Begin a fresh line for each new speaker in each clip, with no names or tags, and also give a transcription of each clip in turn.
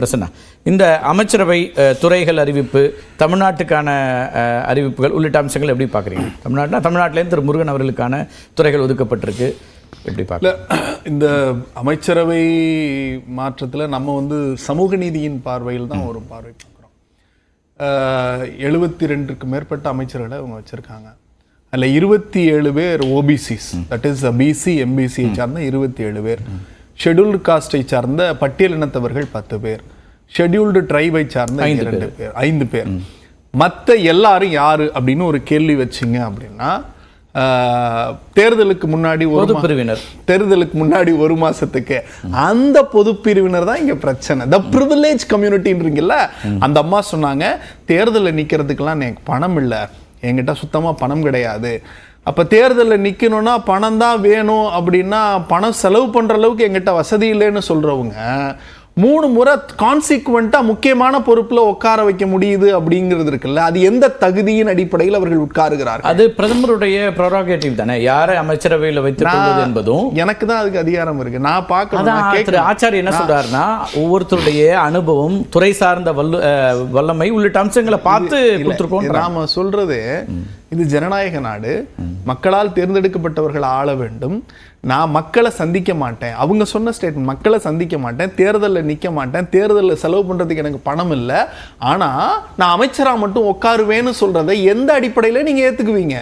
பிரசன்னா, இந்த அமைச்சரவை துறைகள் அறிவிப்பு, தமிழ்நாட்டுக்கான அறிவிப்புகள் உள்ளிட்ட அம்சங்கள் எப்படி பார்க்குறீங்க? தமிழ்நாட்டிலேருந்து திரு முருகன் அவர்களுக்கான துறைகள் ஒதுக்கப்பட்டிருக்கு, எப்படி பார்க்க?
இந்த அமைச்சரவை மாற்றத்தில் நம்ம சமூக நீதியின் பார்வையில் தான் ஒரு பார்வை பார்க்குறோம். 72க்கு மேற்பட்ட அமைச்சர்களை அவங்க வச்சுருக்காங்க. அதில் 27 பேர் ஓபிசிஸ், தட் இஸ் பிசி எம்பிசியை சார்ந்த 27 பேர், ஷெட்யூல்டு காஸ்டை சார்ந்த பட்டியலினத்தவர்கள் 10 பேர், ஷெட்யூல்டு ட்ரைபை சார்ந்த 5 பேர். மற்ற எல்லாரும் யாரு அப்படின்னு ஒரு கேள்வி வச்சிங்க அப்படின்னா, தேர்தலுக்கு முன்னாடி தேர்தலுக்கு முன்னாடி ஒரு மாசத்துக்கு அந்த பொது பிரிவினர் தான் இங்க பிரச்சனை. த பிரிவிலேஜ் கம்யூனிட்டின்றீங்கல்ல, அந்த அம்மா சொன்னாங்க, தேர்தலில் நிக்கிறதுக்கெல்லாம் எனக்கு பணம் இல்லை, என்கிட்ட சுத்தமா பணம் கிடையாது. அப்போ தேர்தலில் நிற்கணும்னா பணம் தான் வேணும் அப்படின்னா பணம் செலவு பண்ணுற அளவுக்கு எங்கிட்ட வசதி இல்லைன்னு சொல்கிறவங்க 3 முறை கான்சிக்வெண்ட்டாக முக்கியமான பொறுப்பில் உட்கார வைக்க முடியுது அப்படிங்கிறது இருக்குல்ல, அது எந்த தகுதியின் அடிப்படையில் அவர்கள் உட்காருகிறார்கள்?
அது பிரதமருடைய ப்ரோரோகேட்டிவ் தானே, யாரை அமைச்சரவையில் வைத்துக் என்பதும்.
எனக்கு தான் அதுக்கு அதிகாரம் இருக்கு, நான் பார்க்கணும்.
ஆச்சாரி என்ன சொல்றாருன்னா, ஒவ்வொருத்தருடைய அனுபவம், துறை சார்ந்த வல்லமை உள்ளிட்ட அம்சங்களை பார்த்து கொடுத்துருக்கோம்.
நாம சொல்றது இது ஜனநாயக நாடு, மக்களால் தேர்ந்தெடுக்கப்பட்டவர்கள் ஆள வேண்டும். நான் மக்களை சந்திக்க மாட்டேன், அவங்க சொன்ன ஸ்டேட்மெண்ட், மக்களை சந்திக்க மாட்டேன், தேர்தலில் நிற்க மாட்டேன், தேர்தலில் செலவு பண்ணுறதுக்கு எனக்கு பணம் இல்லை, ஆனால் நான் அமைச்சராக மட்டும் உட்காருவேன்னு சொல்கிறத எந்த அடிப்படையில் நீங்கள் ஏற்றுக்குவீங்க?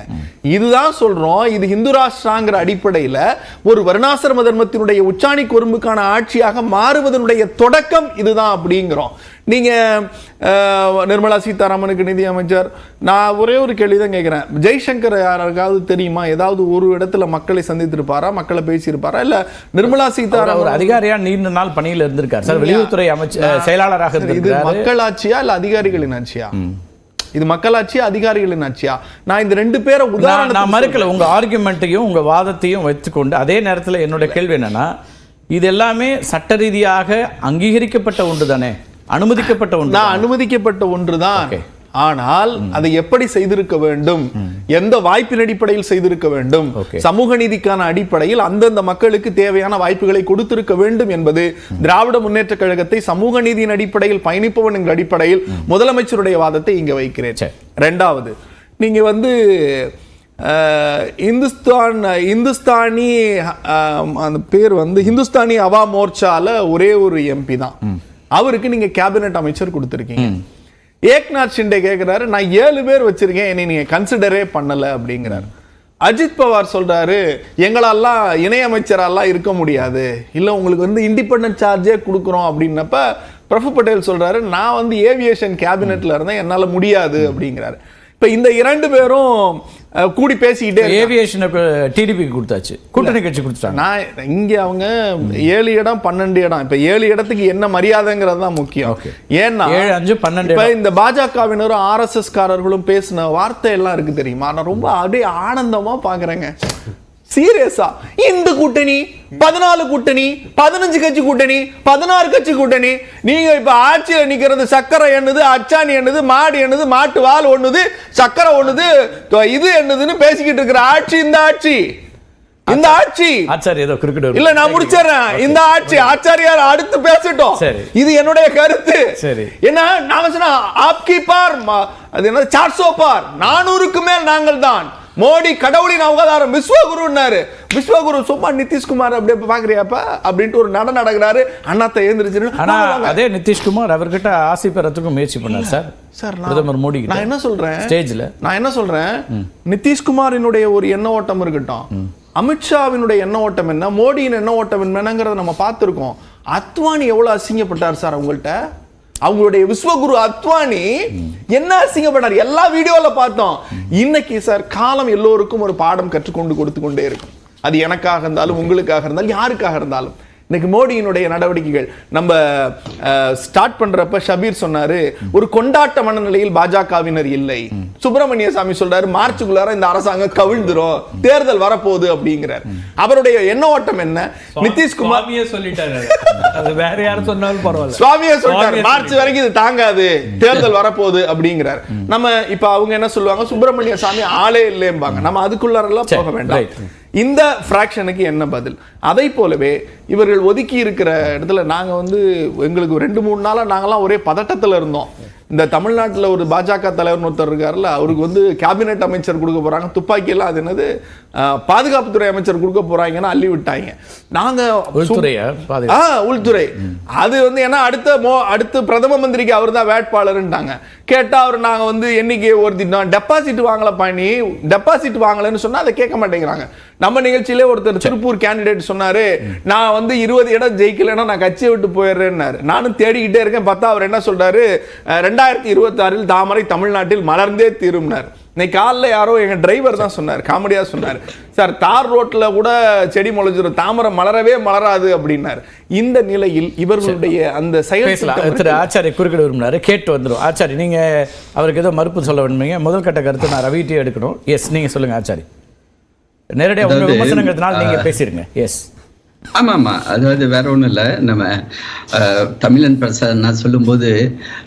இதுதான் சொல்கிறோம். இது இந்து ராஷ்டிராங்கிற அடிப்படையில் ஒரு வர்ணாசிரம தர்மத்தினுடைய உச்சாணி கொரும்புக்கான ஆட்சியாக மாறுவதனுடைய தொடக்கம் இதுதான் அப்படிங்கிறோம். நீங்கள் நிர்மலா சீதாராமனுக்கு நிதி அமைச்சர், நான் ஒரே ஒரு கேள்வி தான் கேட்குறேன், ஜெய்சங்கர் யாருக்காவது தெரியுமா? ஏதாவது ஒரு இடத்துல மக்களை சந்தித்திருப்பாரா, மக்களை பேசியிருப்பாரா? இல்லை நிர்மலா சீதாராமன்
ஒரு அதிகாரியா நீண்ட நாள் பணியில் இருந்திருக்கார் சார், வெளியுறவுத்துறை அமைச்சர் செயலாளராக.
இது மக்களாட்சியா இல்லை அதிகாரிகளின் ஆட்சியா? இது மக்களாட்சியா அதிகாரிகளின் ஆட்சியா? நான் இந்த 2 பேரை உதாரணம்
மறுக்கல, உங்க ஆர்குமெண்ட்டையும் உங்க வாதத்தையும் வச்சுக்கொண்டு. அதே நேரத்தில் என்னோட கேள்வி என்னன்னா, இது எல்லாமே சட்ட ரீதியாக அங்கீகரிக்கப்பட்ட ஒன்று தானே, அனுமதிக்கப்பட்ட ஒன்று?
நான் அனுமதிக்கப்பட்ட ஒன்றுதான், ஆனால் அதை எப்படி செய்திருக்க வேண்டும், எந்த வாய்ப்பின் அடிப்படையில் செய்திருக்க வேண்டும், சமூக நீதிக்கான அடிப்படையில் அந்தந்த மக்களுக்கு தேவையான வாய்ப்புகளை கொடுத்திருக்க வேண்டும் என்பது திராவிட முன்னேற்ற கழகத்தை சமூக நீதியின் அடிப்படையில் பயணிப்பவன் என்ற அடிப்படையில் முதலமைச்சருடைய வாதத்தை இங்க வைக்கிறேன். 2வது, நீங்க இந்துஸ்தானி அந்த பேர் ஹிந்துஸ்தானி அவா மோர்ச்சால ஒரே ஒரு எம்பி தான், அவருக்கு நீங்க கேபினெட் அமைச்சர் கொடுத்திருக்கீங்க. ஏக்நாத் ஷிண்டே கேட்கிறாரு, நான் 7 பேர் வச்சிருக்கேன், என்னை நீங்க கன்சிடரே பண்ணல அப்படிங்கிறாரு. அஜித் பவார் சொல்றாரு, எங்களெல்லாம் இணையமைச்சரெல்லாம் இருக்க முடியாது, இல்ல உங்களுக்கு இண்டிபெண்டன்ட் சார்ஜே கொடுக்குறோம் அப்படின்னப்ப பிரபு பட்டேல் சொல்றாரு, நான் ஏவியேஷன் கேபினெட்ல இருந்தேன், என்னால முடியாது அப்படிங்கிறாரு. இப்ப இந்த 2 பேரும் கூடி பேசிக்கிட்டே,
ஏவியேஷனுக்கு டிடிபிக்கு கொடுத்தாச்சு, கூட்டணி கட்சி கொடுத்தாங்க.
நான் இங்க அவங்க 7 இடம் 12 இடம், இப்ப 7 இடத்துக்கு என்ன மரியாதைங்கிறது தான் முக்கியம். ஏன்னா
7, 5, 12
இப்ப இந்த பாஜகவினரும் RSS காரர்களும் பேசின வார்த்தை எல்லாம் இருக்கு தெரியுமா, நான் ரொம்ப அப்படியே ஆனந்தமா பாக்குறேங்க. சீரியஸா, இந்த கூட்டணி 14 கூட்டணி, 15 கட்சி கூட்டணி, 16 கட்சி கூட்டணி, நீங்க இப்ப ஆட்சியில நிக்கிறது சக்கரை எண்ணுது, அச்சாணி எண்ணுது, மாடு எண்ணுது, மாட்டு வால் ஒண்ணுது, சக்கரை ஒண்ணுது, இது என்னதுன்னு பேசிக்கிட்டு இருக்கிற ஆட்சி இந்த ஆட்சி. இந்த ஆட்சி இல்ல, நான் முடிச்சிடறேன். இந்த ஆட்சி ஆச்சாரியார் அடுத்து பேசட்டும், இது என்னுடைய கருத்து. என்ன நாம சொன்னா, ஆப்கி பார், அது என்ன 400 பார், 400க்கு மேல் நாங்கள் தான். மோடி கடவுளின் அவதாரம், விஸ்வகுருன்னாரு. விஸ்வகுரு சும்மா நிதிஷ்குமார் அப்படியே பாக்குறியாப்ப அப்படின்ட்டு ஒரு நடக்கிறாரு, அண்ணாத்தை எழுந்திருச்சு.
அதே நிதிஷ்குமார் அவர்கிட்ட ஆசை பெறத்துக்கும் முயற்சி பண்ணார் சார் பிரதமர் மோடி.
நான் என்ன சொல்றேன்,
ஸ்டேஜ்ல நான்
என்ன சொல்றேன், நிதிஷ்குமாரினுடைய ஒரு எண்ண ஓட்டம் இருக்கட்டும், அமித்ஷாவினுடைய எண்ண ஓட்டம் என்ன, மோடியின் எண்ண ஓட்டம் என்னங்கிறத நம்ம பார்த்திருக்கோம். அத்வானி எவ்வளவு அசிங்கப்பட்டார் சார் அவங்கள்ட்ட, அவங்களுடைய விஸ்வகுரு அத்வானி என்ன அசிங்கப்பட்டார், எல்லா வீடியோல பார்த்தோம். இன்னைக்கு சார் காலம் எல்லோருக்கும் ஒரு பாடம் கற்றுக்கொண்டு கொடுத்து கொண்டே இருக்கும். அது எனக்காக இருந்தாலும், உங்களுக்காக இருந்தாலும், யாருக்காக இருந்தாலும். இன்னைக்கு மோடியினுடைய நடவடிக்கைகள் நம்ம ஸ்டார்ட் பண்றப்ப ஷபீர் சொன்னாரு, ஒரு கொண்டாட்ட மனநிலையில் பாஜகவினர் இல்லை. சுப்பிரமணிய சாமி சொல்றாரு, மார்ச்சுக்குள்ளார இந்த அரசாங்கம் கவிழ்ந்துரும், தேர்தல் வரப்போகுது அப்படிங்கிறார். அவருடைய எண்ண ஓட்டம் என்ன? நிதிஷ்குமார்
சொல்லிட்டாரு, வேற யாரும் சொன்னாலும் பரவாயில்ல,
சுவாமியே சொல்லிட்டாரு, மார்ச் வரைக்கும் இது தாங்காது, தேர்தல் வரப்போகுது அப்படிங்கிறார். நம்ம இப்ப அவங்க என்ன சொல்லுவாங்க, சுப்பிரமணிய சாமி ஆளே இல்லைம்பாங்க. நம்ம அதுக்குள்ளாரெல்லாம் போக வேண்டாம். இந்த ஃப்ராக்ஷனுக்கு என்ன பதில்? அதை போலவே இவர்கள் ஒதுக்கி இருக்கிற இடத்துல நாங்கள் வந்து எங்களுக்கு 2-3 நாளாக நாங்களாம் ஒரே பதட்டத்தில் இருந்தோம். இந்த தமிழ்நாட்டில் ஒரு பாஜக தலைவர் ஒருத்தர் இருக்காருல்ல, அவருக்கு வந்து கேபினெட் அமைச்சர் கொடுக்க போறாங்க, துப்பாக்கி எல்லாம் அது என்னது பாதுகாப்புத்துறை அமைச்சர் கொடுக்க போறாங்கன்னு அள்ளி விட்டாங்க. நாங்க உள்துறை அது வந்து ஏன்னா அடுத்த பிரதம மந்திரிக்கு அவர் தான் வேட்பாளர்ன்ட்டாங்க. கேட்டா அவர் நாங்க வந்து எண்ணிக்கை ஒருத்திட்டோம், டெபாசிட் வாங்கல பண்ணி டெபாசிட் வாங்கலன்னு சொன்னா அதை கேட்க மாட்டேங்கிறாங்க. நம்ம நிகழ்ச்சியிலே ஒருத்தர் திருப்பூர் கேண்டிடேட் சொன்னாரு, நான் வந்து 20 இடம் ஜெயிக்கலன்னா நான் கட்சியை விட்டு போயிடுறேன்னாரு. நானும் தேடிக்கிட்டே இருக்கேன். பார்த்தா அவர் என்ன சொல்றாரு, 2026 தாமரை தமிழ்நாட்டில் மலர்ந்தே தீரும்னார். இன்னைக்கு காலைல யாரோ எங்க டிரைவர் தான் சொன்னார், காமெடியா சொன்னார், சார் தார் ரோட்ல கூட செடி முளைச்சிடும், தாமரை மலரவே மலராது அப்படின்னாரு. இந்த நிலையில் இவர்களுடைய அந்த செயல்
திரு ஆச்சாரி குறுக்கிட விரும்பினாரு, கேட்டு வந்துடும். ஆச்சாரி நீங்க அவருக்கு ஏதோ மறுப்பு சொல்ல வேண்டுமீங்க. முதல் கட்ட கருத்து நான் ரவிட்டே எடுக்கணும். எஸ், நீங்க சொல்லுங்க ஆச்சாரி. நேரடியாக உங்க விமர்சனங்கிறதுனால நீங்க பேசிருங்க. எஸ்.
ஆமாம், அதாவது வேற ஒன்றும் இல்லை. நம்ம தமிழன் பிரசாத் நான் சொல்லும்போது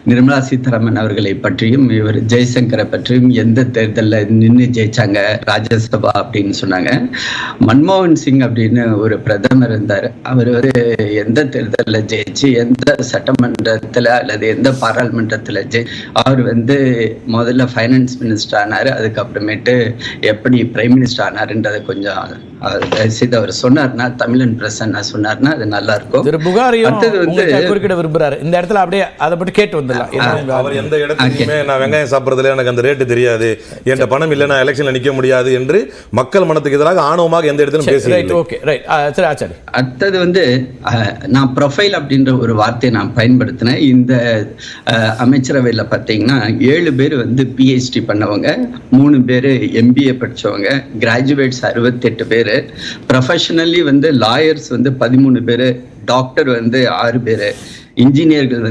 நிர்மலா சீதாராமன் அவர்களை பற்றியும் இவர் ஜெய்சங்கரை பற்றியும் எந்த தேர்தலில் நின்று ஜெயிச்சாங்க ராஜ்யசபா அப்படின்னு சொன்னாங்க. மன்மோகன் சிங் அப்படின்னு ஒரு பிரதமர் இருந்தார். அவர் எந்த தேர்தலில் ஜெயிச்சு எந்த சட்டமன்றத்தில் அல்லது எந்த பாராளுமன்றத்தில் அவர் முதல்ல ஃபைனான்ஸ் மினிஸ்டர் ஆனார். அதுக்கப்புறமேட்டு எப்படி பிரைம் மினிஸ்டர் ஆனாருன்றதை கொஞ்சம் அவர் சொன்னார்னா, தமிழன் பிரசன்னா சொன்னார்னா அது நல்லா இருக்கும்.
குறுக்கிட விரும்புறாரு இந்த இடத்துல, அப்படியே அதை பற்றி கேட்டு வந்துடலாம்.
அவர் எந்த இடத்துலையுமே நான் வெங்காயம் சாப்பிட்றதுல எனக்கு அந்த ரேட்டு தெரியாது, என்கிட்ட பணம் இல்லை, நான் எலெக்ஷன்ல நிற்க முடியாது என்று மக்கள் மனத்துக்கு எதிராக ஆணவமாக எந்த இடத்திலும் பேசுகிறேன்.
அடுத்தது நான் ப்ரொஃபைல் அப்படின்ற ஒரு வார்த்தையை நான் பயன்படுத்தினேன். இந்த அமைச்சரவையில் பார்த்தீங்கன்னா 7 பேர் பிஹெச்டி பண்ணவங்க, 3 பேர் எம்பிஏ படித்தவங்க, கிராஜுவேட்ஸ் 68 பேர், ப்ரொஃபஷனலி லாயர்ஸ் 13 பேர், டாக்டர் 6 பேர், இன்ஜினியர்கள்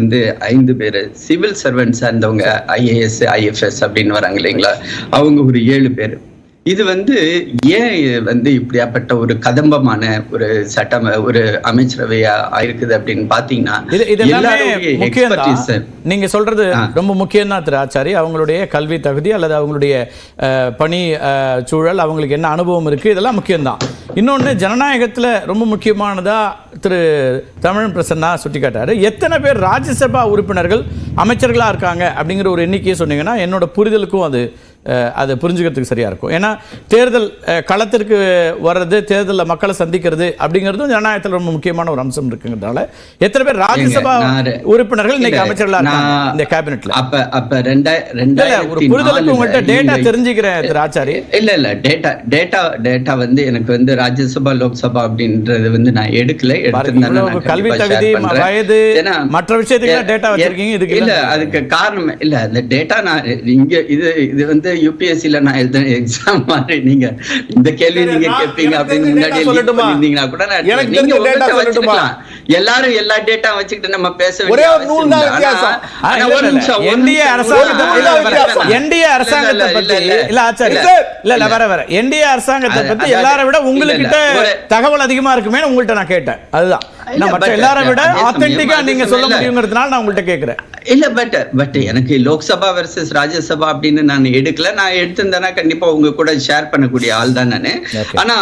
5 பேர், சிவில் சர்வெண்ட்ஸா இருந்தவங்க ஐஏஎஸ் ஐஎஃப்எஸ் அப்படின்னு வராங்க இல்லைங்களா, அவங்க ஒரு 7 பேர். இது ஏன் இப்படியாப்பட்ட ஒரு கதம்பமான ஒரு சட்டம் ஒரு அமைச்சரவையா ஆயிருக்குது அப்படின்னு பாத்தீங்கன்னா,
நீங்க சொல்றது ரொம்ப முக்கியம் தான் திரு ஆச்சாரி. அவங்களுடைய கல்வி தகுதி அல்லது அவங்களுடைய பணி சூழல், அவங்களுக்கு என்ன அனுபவம் இருக்கு, இதெல்லாம் முக்கியம்தான். இன்னொன்று ஜனநாயகத்தில் ரொம்ப முக்கியமானதா திரு தமிழன் பிரசன்னா சுட்டிக்காட்டாரு. எத்தனை பேர் ராஜ்யசபா உறுப்பினர்கள் அமைச்சர்களாக இருக்காங்க அப்படிங்கிற ஒரு எண்ணிக்கையை சொன்னீங்கன்னா என்னோட புரிதலுக்கும் அது புரிஞ்சுக்கிறதுக்கு சரியா இருக்கும். ஏன்னா தேர்தல் களத்திற்கு வர்றது, தேர்தலில் மக்களை சந்திக்கிறது அப்படிங்கிறதும் ஜனநாயகத்தில் ரொம்ப முக்கியமான ஒரு அம்சம் இருக்குங்கிறதுனால எத்தனை பேர் ராஜ்யசபா உறுப்பினர்கள் இன்னைக்கு அமைச்சர்களாக இருக்காங்க இந்த கேபினெட்ல? ஒரு புரிதலுக்கு உங்கள்கிட்ட டேட்டா தெரிஞ்சுக்கிறேன் திரு ஆச்சாரி.
இல்ல டேட்டா எனக்கு ராஜ்யசபா லோக்சபா அப்படின்றது நான் எடுக்கல.
கல்வி தகுதி, வயது, மற்ற விஷயத்துக்கு டேட்டா வச்சிருக்கீங்க. இதுக்கு
இல்ல, அதுக்கு காரணம் இல்ல, அந்த டேட்டா நான் இங்க இது யூபிஎஸ்சில நான் எழுதின எக்ஸாம் மாதிரி நீங்க இந்த கேள்வி நீங்க கேட்பீங்க அப்படின்னு முன்னாடி இருந்தீங்கன்னா கூட நீங்க வச்சுக்கலாம். எல்லாரும் எல்லா டேட்டா வச்சுக்கிட்டு நம்ம பேச
என்டிஏ அரசாங்கத்தை பத்தி இல்ல ஆச்சாரி, இல்ல வர என்டிஏ அரசாங்கத்தை பத்தி எல்லாரை விட உங்ககிட்ட தகவல் அதிகமா இருக்குமே உங்கள்கிட்ட நான் கேட்டேன். அதுதான் எல்லாரை விட ஆத்தென்டிக்கா நீங்க சொல்ல முடியுங்கிறதுனால நான் உங்கள்கிட்ட கேட்கிறேன்.
இல்ல பட் எனக்கு லோக்சபா வெர்சஸ் ராஜ்யசபா அப்படின்னு நான் எடுக்கல. நான் எடுத்திருந்தேன்னா கண்டிப்பா உங்க கூட ஷேர் பண்ணக்கூடிய ஆள் தான் நானு. ஆனா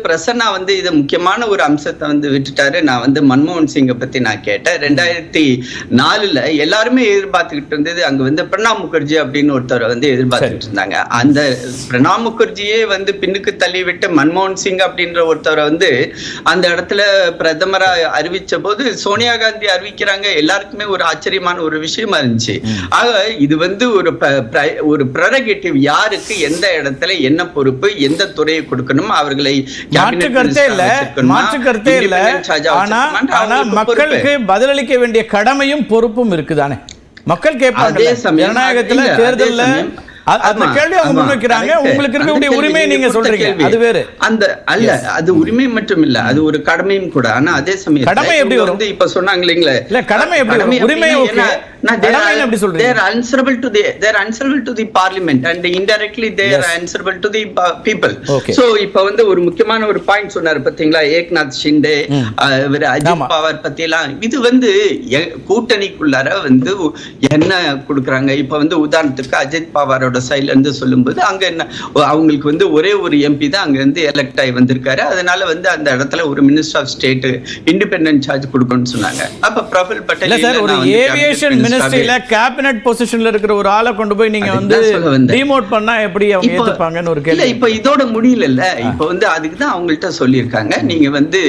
பிரசன்னா இதை முக்கியமான ஒரு அம்சத்தை விட்டுட்டாரு. நான் மன்மோகன் சிங்கை பத்தி நான் கேட்டேன். 2004 எல்லாருமே எதிர்பார்த்துக்கிட்டு இருந்தது, அங்க பிரணாப் முகர்ஜி அப்படின்னு ஒருத்தர் எதிர்பார்த்துட்டு இருந்தாங்க. அந்த பிரணாப் முகர்ஜியே பின்னுக்கு தள்ளி விட்டு மன்மோகன் சிங் அப்படின்ற ஒருத்தரை அந்த இடத்துல பிரதமரா அறிவிச்ச போது சோனியா காந்தி அறிவிக்கிறாங்க. எல்லாருக்குமே ஒரு ஆச்சரியமான ஒரு விஷயமா இருந்துச்சு. ஆக இது ஒரு ப்ரெரகேட்டிவ், யாருக்கு எந்த இடத்துல என்ன பொறுப்பு, எந்த துறையை கொடுக்கணும், அவர்களை
மாற்றுக்கருத்தே இல்ல. ஆனா மக்களுக்கு பதிலளிக்க வேண்டிய கடமையும் பொறுப்பும் இருக்குதானே. மக்கள் கேட்பாங்க ஜனநாயகத்துல தேர்தல்ல அந்த கேள்வி அவங்க முன்வைக்கிறாங்க. உங்களுக்கு இருக்கக்கூடிய உரிமை நீங்க சொல்றீங்க, அது வேற.
அது உரிமை மட்டும் இல்ல, அது ஒரு கடமையும் கூட. ஆனா அதே சமயம் கடமை எப்படி வரும்? இப்ப சொன்னாங்க இல்லீங்களா,
இல்ல கடமை எப்படி வரும்? உரிமை ஓகே, கடமை எப்படி சொல்றீங்க?
they are answerable to the parliament and indirectly they are answerable to the people. So இப்ப ஒரு முக்கியமான ஒரு பாயிண்ட் சொன்னாரு பாத்தீங்களா, ஏக்நாத் ஷிண்டே, அஜித் பவார் பத்தி எல்லாம். இது கூட்டணிக்குள்ளார என்ன கொடுக்குறாங்க. இப்ப உதாரணத்துக்கு அஜித் பவாரோட கட்சியோட சைட்ல இருந்து சொல்லும்போது அங்க என்ன அவங்களுக்கு வந்து ஒரே ஒரு எம்பி தான் அங்க இருந்து எலெக்ட் ஆகி வந்திருக்காரு. அதனால வந்து அந்த இடத்துல ஒரு minister of state independent charge கொடுக்கணும்னு சொன்னாங்க. அப்ப பிரபுல் பட்டேல்
சார் ஒரு ஏவியேஷன் மினிஸ்ட்ரியில கேபினட் பொசிஷன்ல இருக்கிற ஒரு ஆளை கொண்டு போய் நீங்க வந்து டிமோட் பண்ணா எப்படி அவங்க ஏத்துப்பாங்கன்னு ஒரு கேள்வி.
இப்ப இதோட முடியல. இப்ப வந்து அதுக்கு தான் அவங்கள்ட்ட சொல்லியிருக்காங்க, நீங்க வந்து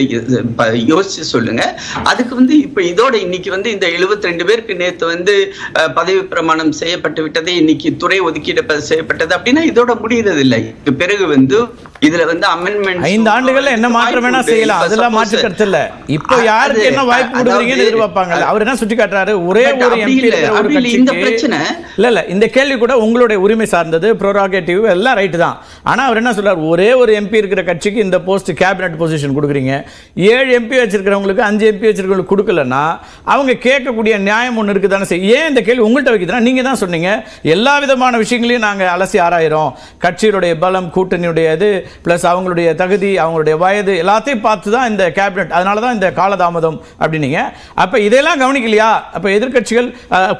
யோசிச்சு சொல்லுங்க. அதுக்கு வந்து இப்ப இதோட இன்னைக்கு வந்து இந்த 72 பேருக்கு நேத்து வந்து பதவி பிரமாணம் செய்யப்பட்டு விட்டது, இன்னைக்கு துறை ஒதுக்கீடு செய்யப்பட்டது அப்படின்னா இதோட முடியறது இல்லை. இதுக்கு பிறகு வந்து இதுல வந்து அமெண்ட்மெண்ட்
5 ஆண்டுகள்ல என்ன மாற்றம் வேணா செய்யலாம், அதெல்லாம் மாற்று கருத்து இல்ல. இப்போ யாருக்கு என்ன வாய்ப்பு கொடுக்குறீங்கன்னு எதிர்பார்ப்பாங்க. அவர் என்ன சுட்டி காட்டுறாரு, ஒரே ஒரு எம்பி ஒரு கட்சிக்கு இந்த பிரச்சனை இல்ல. இந்த கேள்வி கூட உங்களுடைய உரிமை சார்ந்தது, ப்ரோராகேட்டிவ் எல்லாம் ரைட் தான். ஆனா அவர் என்ன சொல்றாரு, ஒரே ஒரு எம்பி இருக்கிற கட்சிக்கு இந்த போஸ்ட் கேபினட் பொசிஷன் கொடுக்குறீங்க, 7 எம்பி வச்சிருக்கிறவங்களுக்கு 5 எம்பி வச்சிருக்கிறவங்களுக்கு கொடுக்கலன்னா அவங்க கேட்கக்கூடிய நியாயம் ஒன்று இருக்குதானே. ஏன் இந்த கேள்வி உங்கள்கிட்ட வைக்கிறதுனா, நீங்க தான் சொன்னீங்க எல்லா விதமான விஷயங்களையும் நாங்க அலசி ஆராயிரோம், கட்சியுடைய பலம், கூட்டணியுடைய இது பிளஸ் அவங்களுடைய தகுதி, அவங்களுடைய வயது எல்லாத்தையும் பார்த்து தான் இந்த கேபினட், அதனால தான் இந்த காலதாமதம் அப்படின்னீங்க. அப்ப இதெல்லாம் கவனிக்கலையா? அப்ப எதிர்க்கட்சிகள்,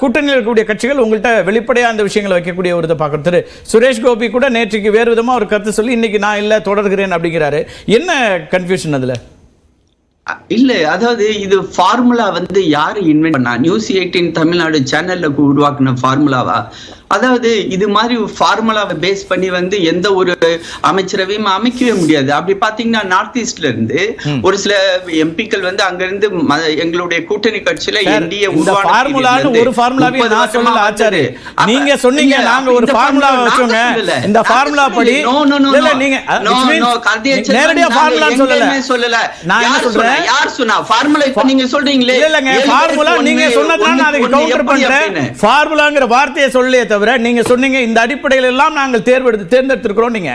கூட்டணியில் இருக்கக்கூடிய கட்சிகள் உங்கள்கிட்ட வெளிப்படையா அந்த விஷயங்களை வைக்கக்கூடிய ஒரு இதை பார்க்கறது. திரு சுரேஷ் கோபி கூட நேற்றுக்கு வேறு விதமா ஒரு கருத்து சொல்லி இன்னைக்கு நான் இல்ல தொடர்கிறேன் அப்படிங்கிறாரு. என்ன கன்ஃபியூஷன் அதுல?
இல்ல, அதாவது இது ஃபார்முலா வந்து யாரு இன்வென்ட் பண்ணா? நியூஸ் 18 தமிழ்நாடு சேனல்ல உருவாக்குன ஃபார்முலாவா? அதாவது இது மாதிரி ஃபார்முலாவை பேஸ் பண்ணி வந்து எந்த ஒரு அமைச்சரவையும் அமைக்கவே முடியாது. அப்படி பாத்தீங்கன்னா நார்த் ஈஸ்ட்ல இருந்து ஒரு சில எம்பிக்கள் வந்து அங்க இருந்து எங்களுடைய கூட்டணி கட்சியில என்டிஏ
ஒரு ஃபார்முலாவே நான் சொல்லல ஆச்சாரி, நீங்க சொன்னீங்க நாங்க ஒரு ஃபார்முலா வச்சோங்க. இந்த ஃபார்முலா படி இல்ல, நீங்க நேரடியா ஃபார்முலா சொல்லல. நான் என்ன சொல்றேன்,
யார் சொன்னா ஃபார்முலா? இப்ப நீங்க சொல்றீங்களே
இல்லங்க, ஃபார்முலா நீங்க சொன்னதா நான் அதுக்கு கவுண்டர் பண்றேன். ஃபார்முலாங்கிற வார்த்தையை சொல்லலையே தவிர நீங்க சொன்னீங்க இந்த அடிப்படையில் எல்லாம் நாங்கள் தேர்ந்தெடுத்திருக்கிறோம். நீங்க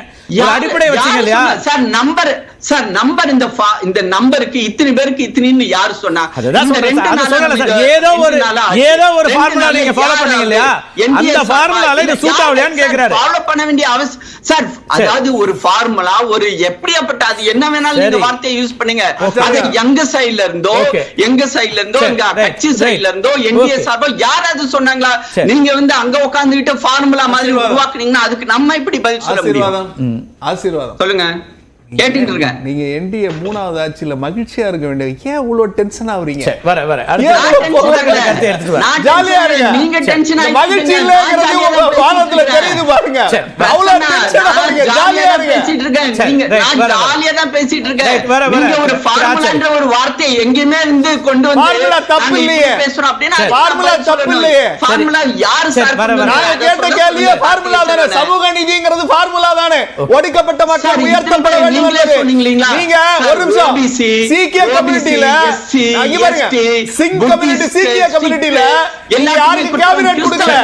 அடிப்படை வச்சீங்க இல்லையா
சார்? நம்பர் இந்த நம்பருக்கு இத்தனை பேருக்கு இத்தனைன்னு யார் சொன்னா?
ஏதோ ஒரு ஃபார்முலா நீங்க ஃபாலோ பண்ணீங்க இல்லையா? அந்த ஃபார்முலால இது சூட் ஆகலையான்னு கேக்குறாரு.
ஃபாலோ பண்ண வேண்டிய அவசியம் சார். அதாவது ஒரு ஃபார்முலா, ஒரு எப்படியாப்பட்ட, அது என்ன வேணாலும் நீங்க வார்த்தையை யூஸ் பண்ணுங்க. அது எங்க சைடுல இருந்தோ எங்க கட்சி சைடுல இருந்தோ என்டிஏ சார்போ யாராவது சொன்னாங்களா? நீங்க வந்து அங்க உட்கார்ந்துகிட்டு ஃபார்முலா மாதிரி உருவாக்குனீங்கன்னா அதுக்கு நம்ம எப்படி பதில் சொல்ல முடியும்?
ஆசீர்வாதம்
சொல்லுங்க, கேட்டுட்டு இருக்கேன்.
நீங்க என்டிஏ 3வது ஆட்சியில மகிழ்ச்சியா இருக்க வேண்டிய, ஏன் இவ்வளவு டென்ஷன் ஆவறீங்க?
ஜாலியா இருங்க. நீங்க டென்ஷன் ஆயிட்டு
மகிழ்ச்சி இல்லங்கிறது உங்க பாதத்துல தெரியுது பாருங்க. அவ்வளவு டென்ஷன் ஆவறீங்க. ஜாலியா இருங்க.
பேசிட்டு இருக்கேன். நான் ஜாலியா தான் பேசிட்டு இருக்கேன். நீங்க ஒரு ஃபார்முலான்ற ஒரு வார்த்தை எங்கேயுமே இருந்து கொண்டு வந்து
ஃபார்முலா தப்பு இல்லையே பேசுறோம் அப்படினா ஃபார்முலா தப்பு இல்லையே.
ஃபார்முலா யார் சார்?
நான் கேட்ட கேள்வியே ஃபார்முலா தானே. சமூக நீதிங்கிறது ஃபார்முலா தானே. ஒடுக்கப்பட்ட மக்கள் உயர்த்தப்பட வேண்டும். நீங்க ஒரு நிமிஷம், சீக்கிய கம்யூனிட்டில அங்க பாருங்க, சிங் கம்யூனிட்டி, சீக்கிய கம்யூனிட்டில நீங்க யாருக்கு கேபினட் கொடுக்கல,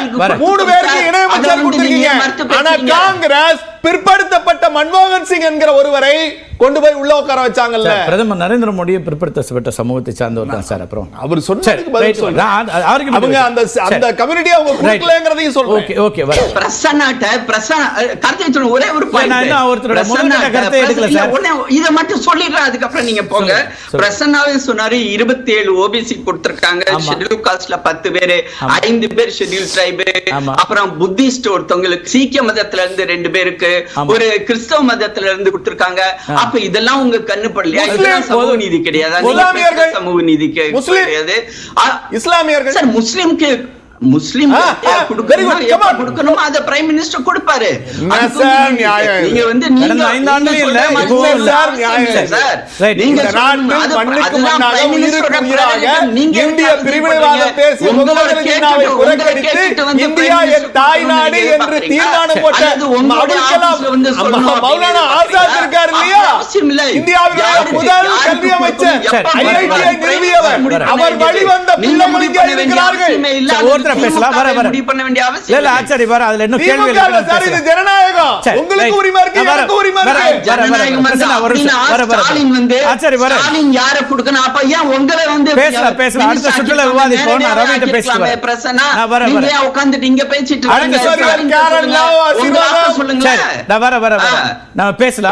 3 பேருக்கு இணையமைச்சர் கொடுத்திருக்கீங்க. ஆனா காங்கிரஸ் பிற்படுத்தப்பட்ட மன்மோகன் சிங் என்கிற ஒருவரை கொண்டு போய் உள்ள உட்கார வச்சாங்கல்ல.
பிரதமர் நரேந்திர மோடி பிற்படுத்தப்பட்ட சமூகத்தை சார்ந்தவர் தான் சார். அப்புறம்
அவர் சொன்னதுக்கு பதில் சொல்றேன். அவங்க அந்த கம்யூனிட்டி அவங்க கொடுக்கலங்கறதையும் சொல்றேன்.
ஓகே ஓகே வர
பிரசன்னாட்ட கருத்தை சொல்ல ஒரே ஒரு பாயிண்ட்.
நான் என்ன ஒருத்தரோட முதல்ல கருத்தை எடுக்கல சார்.
இத மட்டும் சொல்லிடுறேன், அதுக்கு அப்புறம் நீங்க போங்க. பிரசன்னாவே சொன்னாரு 27 ஓபிசி கொடுத்திருக்காங்க. ஷெட்யூல் காஸ்ட்ல 10 பேர், 5 பேர் ஷெட்யூல் ட்ரைப், அப்புறம் புத்திஸ்ட் ஒருத்தவங்களுக்கு, சீக்கிய மதத்துல இருந்து 2 பேருக்கு, ஒரு கிறிஸ்தவ மதத்துல இருந்து கொடுத்திருக்காங்க. அப்ப இதெல்லாம் உங்க கண்ணு படலையா? இதெல்லாம் சமூக நீதி கிடையாது. சமூக நீதி கிடையாது.
இஸ்லாமியர்கள்
சார் முஸ்லிம்க்கு முஸ்லிம் கொடுக்கணும், அத பிரைம் மினிஸ்டர் கொடுப்பாரு. நீங்க வந்து நீங்க
5 ஆண்டுல இல்ல
சார் நியாயம் சார். நீங்க நாட்டு மண்ணுக்கு மண்ணாக உயிருக்கு உயிராக இந்திய பிரிவினைவாதம் பேசி முதல்வர் ஜின்னாவை புறக்கணித்து இந்தியா என் தாய் நாடு என்று தீர்மானம் போட்ட அப்துல் கலாம் மௌலானா ஆசாத் இருக்கார் இல்லையா? இந்தியாவினுடைய முதல் கல்வி அமைச்சர், ஐஐடியை நிறுவியவர், அவர் வழிவந்த பிள்ளைகள் இங்கே இருக்கிறார்கள்.
பேசலாம் வர வர
முடிவு பண்ண வேண்டிய அவசியம்
இல்ல ஆச்சாரி வர அதுல என்ன கேள்வி
இல்ல சார். இது ஜனநாயகம், உங்களுக்கு உரிமை இருக்கு, எனக்கு உரிமை இருக்கு.
ஜனநாயகம் வர ஸ்டாலின் வந்து
ஆச்சாரி வர
ஸ்டாலின் யார கொடுக்கணும்? அப்ப ஏன் உங்களை வந்து
பேசலாம் அடுத்த சுற்றுல விவாதிப்போம். நான் ரவிட்ட பேசுறேன்.
பிரசன்னா நீங்க உட்கார்ந்துட்டு இங்க பேசிட்டு
சொல்லுங்க.
சொல்லுங்க.
நான் வர நான் பேசலாம்.